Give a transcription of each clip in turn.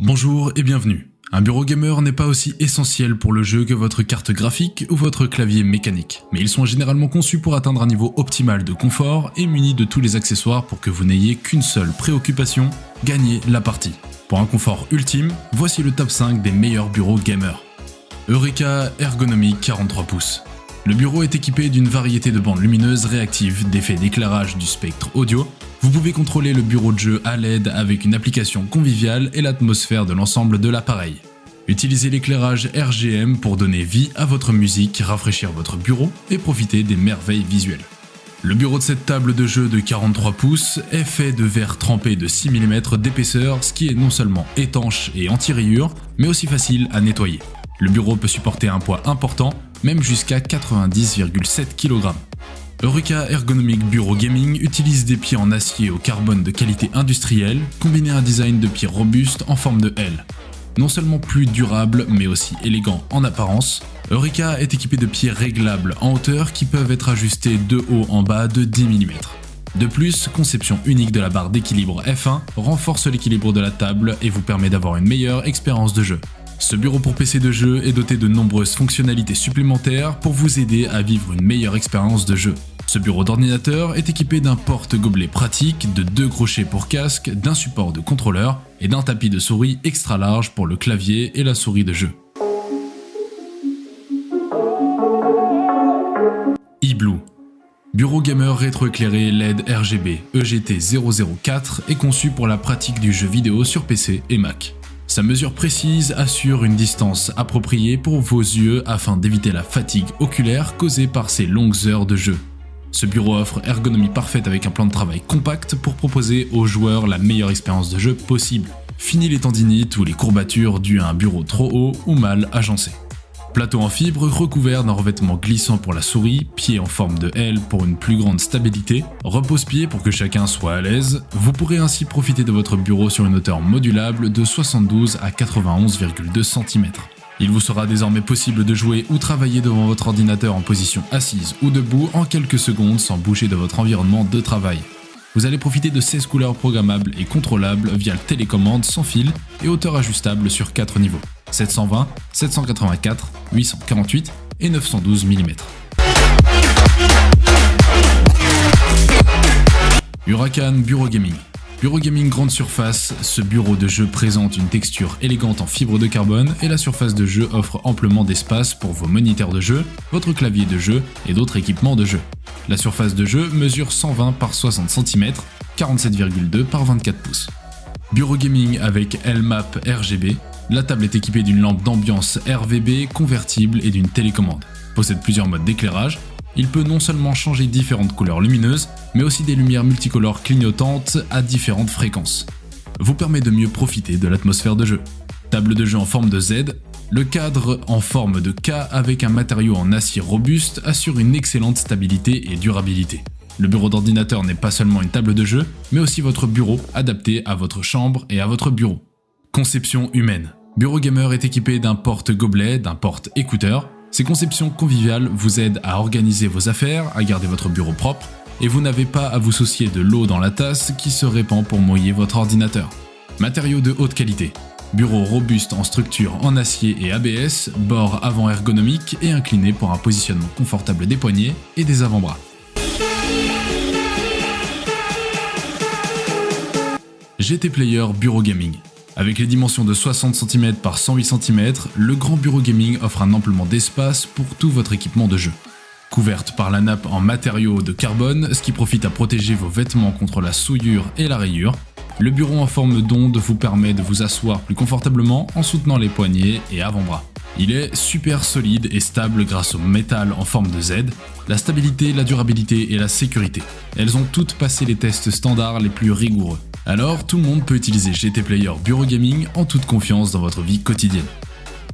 Bonjour et bienvenue. Un bureau gamer n'est pas aussi essentiel pour le jeu que votre carte graphique ou votre clavier mécanique, mais ils sont généralement conçus pour atteindre un niveau optimal de confort et munis de tous les accessoires pour que vous n'ayez qu'une seule préoccupation, gagner la partie. Pour un confort ultime, voici le top 5 des meilleurs bureaux gamers. Eureka Ergonomic 43 pouces. Le bureau est équipé d'une variété de bandes lumineuses réactives, d'effets d'éclairage du spectre audio. Vous pouvez contrôler le bureau de jeu à LED avec une application conviviale et l'atmosphère de l'ensemble de l'appareil. Utilisez l'éclairage RGM pour donner vie à votre musique, rafraîchir votre bureau et profiter des merveilles visuelles. Le bureau de cette table de jeu de 43 pouces est fait de verre trempé de 6 mm d'épaisseur, ce qui est non seulement étanche et anti-rayures, mais aussi facile à nettoyer. Le bureau peut supporter un poids important, même jusqu'à 90,7 kg. Eureka Ergonomic Bureau Gaming utilise des pieds en acier au carbone de qualité industrielle, combiné à un design de pieds robuste en forme de L. Non seulement plus durable, mais aussi élégant en apparence, Eureka est équipé de pieds réglables en hauteur qui peuvent être ajustés de haut en bas de 10 mm. De plus, conception unique de la barre d'équilibre F1 renforce l'équilibre de la table et vous permet d'avoir une meilleure expérience de jeu. Ce bureau pour PC de jeu est doté de nombreuses fonctionnalités supplémentaires pour vous aider à vivre une meilleure expérience de jeu. Ce bureau d'ordinateur est équipé d'un porte-gobelet pratique, de 2 crochets pour casque, d'un support de contrôleur et d'un tapis de souris extra large pour le clavier et la souris de jeu. iBlue. Bureau gamer rétroéclairé LED RGB EGT004 est conçu pour la pratique du jeu vidéo sur PC et Mac. Sa mesure précise assure une distance appropriée pour vos yeux afin d'éviter la fatigue oculaire causée par ces longues heures de jeu. Ce bureau offre ergonomie parfaite avec un plan de travail compact pour proposer aux joueurs la meilleure expérience de jeu possible. Fini les tendinites ou les courbatures dues à un bureau trop haut ou mal agencé. Plateau en fibre recouvert d'un revêtement glissant pour la souris, pied en forme de L pour une plus grande stabilité, repose-pied pour que chacun soit à l'aise. Vous pourrez ainsi profiter de votre bureau sur une hauteur modulable de 72 à 91,2 cm. Il vous sera désormais possible de jouer ou travailler devant votre ordinateur en position assise ou debout en quelques secondes sans bouger de votre environnement de travail. Vous allez profiter de 16 couleurs programmables et contrôlables via le télécommande sans fil et hauteur ajustable sur 4 niveaux. 720, 784, 848 et 912 mm. Huracan Bureau Gaming. Bureau Gaming grande surface, ce bureau de jeu présente une texture élégante en fibre de carbone et la surface de jeu offre amplement d'espace pour vos moniteurs de jeu, votre clavier de jeu et d'autres équipements de jeu. La surface de jeu mesure 120 par 60 cm, 47,2 par 24 pouces. Bureau Gaming avec LMAP RGB. La table est équipée d'une lampe d'ambiance RVB convertible et d'une télécommande. Possède plusieurs modes d'éclairage. Il peut non seulement changer différentes couleurs lumineuses, mais aussi des lumières multicolores clignotantes à différentes fréquences. Vous permet de mieux profiter de l'atmosphère de jeu. Table de jeu en forme de Z. Le cadre en forme de K avec un matériau en acier robuste assure une excellente stabilité et durabilité. Le bureau d'ordinateur n'est pas seulement une table de jeu, mais aussi votre bureau adapté à votre chambre et à votre bureau. Conception humaine. Bureau Gamer est équipé d'un porte-gobelet, d'un porte-écouteur. Ces conceptions conviviales vous aident à organiser vos affaires, à garder votre bureau propre, et vous n'avez pas à vous soucier de l'eau dans la tasse qui se répand pour mouiller votre ordinateur. Matériaux de haute qualité. Bureau robuste en structure en acier et ABS, bord avant ergonomique et incliné pour un positionnement confortable des poignets et des avant-bras. GT Player Bureau Gaming. Avec les dimensions de 60 cm par 108 cm, le grand bureau gaming offre un amplement d'espace pour tout votre équipement de jeu. Couverte par la nappe en matériaux de carbone, ce qui profite à protéger vos vêtements contre la souillure et la rayure, le bureau en forme d'onde vous permet de vous asseoir plus confortablement en soutenant les poignets et avant-bras. Il est super solide et stable grâce au métal en forme de Z, la stabilité, la durabilité et la sécurité. Elles ont toutes passé les tests standards les plus rigoureux. Alors, tout le monde peut utiliser GT Player Bureau Gaming en toute confiance dans votre vie quotidienne.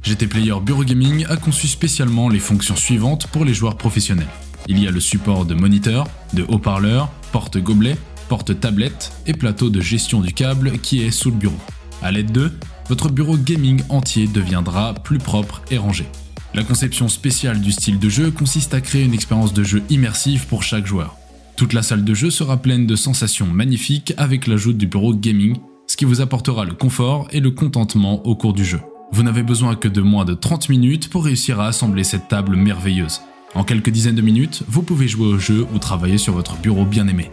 GT Player Bureau Gaming a conçu spécialement les fonctions suivantes pour les joueurs professionnels. Il y a le support de moniteur, de haut-parleur, porte-gobelet, porte-tablette et plateau de gestion du câble qui est sous le bureau. À l'aide d'eux, votre bureau gaming entier deviendra plus propre et rangé. La conception spéciale du style de jeu consiste à créer une expérience de jeu immersive pour chaque joueur. Toute la salle de jeu sera pleine de sensations magnifiques avec l'ajout du bureau gaming, ce qui vous apportera le confort et le contentement au cours du jeu. Vous n'avez besoin que de moins de 30 minutes pour réussir à assembler cette table merveilleuse. En quelques dizaines de minutes, vous pouvez jouer au jeu ou travailler sur votre bureau bien aimé.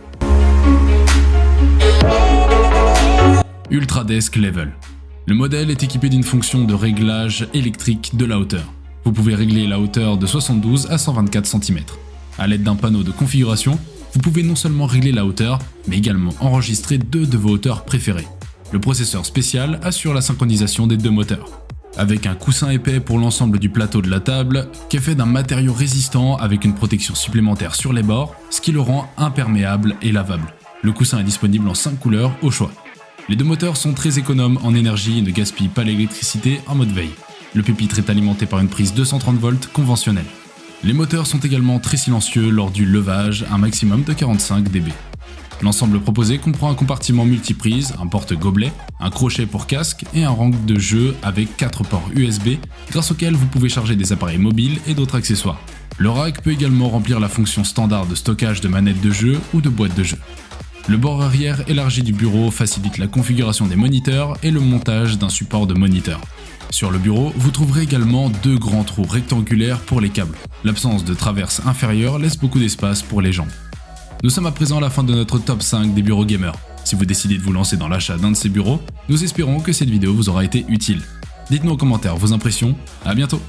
Ultradesk Level. Le modèle est équipé d'une fonction de réglage électrique de la hauteur. Vous pouvez régler la hauteur de 72 à 124 cm. À l'aide d'un panneau de configuration, vous pouvez non seulement régler la hauteur, mais également enregistrer deux de vos hauteurs préférées. Le processeur spécial assure la synchronisation des deux moteurs. Avec un coussin épais pour l'ensemble du plateau de la table, qui est fait d'un matériau résistant avec une protection supplémentaire sur les bords, ce qui le rend imperméable et lavable. Le coussin est disponible en 5 couleurs au choix. Les deux moteurs sont très économes en énergie et ne gaspillent pas l'électricité en mode veille. Le pupitre est alimenté par une prise 230 volts conventionnelle. Les moteurs sont également très silencieux lors du levage, un maximum de 45 dB. L'ensemble proposé comprend un compartiment multiprise, un porte-gobelet, un crochet pour casque et un rang de jeu avec 4 ports USB grâce auxquels vous pouvez charger des appareils mobiles et d'autres accessoires. Le rack peut également remplir la fonction standard de stockage de manettes de jeu ou de boîtes de jeu. Le bord arrière élargi du bureau facilite la configuration des moniteurs et le montage d'un support de moniteur. Sur le bureau, vous trouverez également deux grands trous rectangulaires pour les câbles. L'absence de traverse inférieure laisse beaucoup d'espace pour les jambes. Nous sommes à présent à la fin de notre top 5 des bureaux gamers. Si vous décidez de vous lancer dans l'achat d'un de ces bureaux, nous espérons que cette vidéo vous aura été utile. Dites-nous en commentaire vos impressions, à bientôt!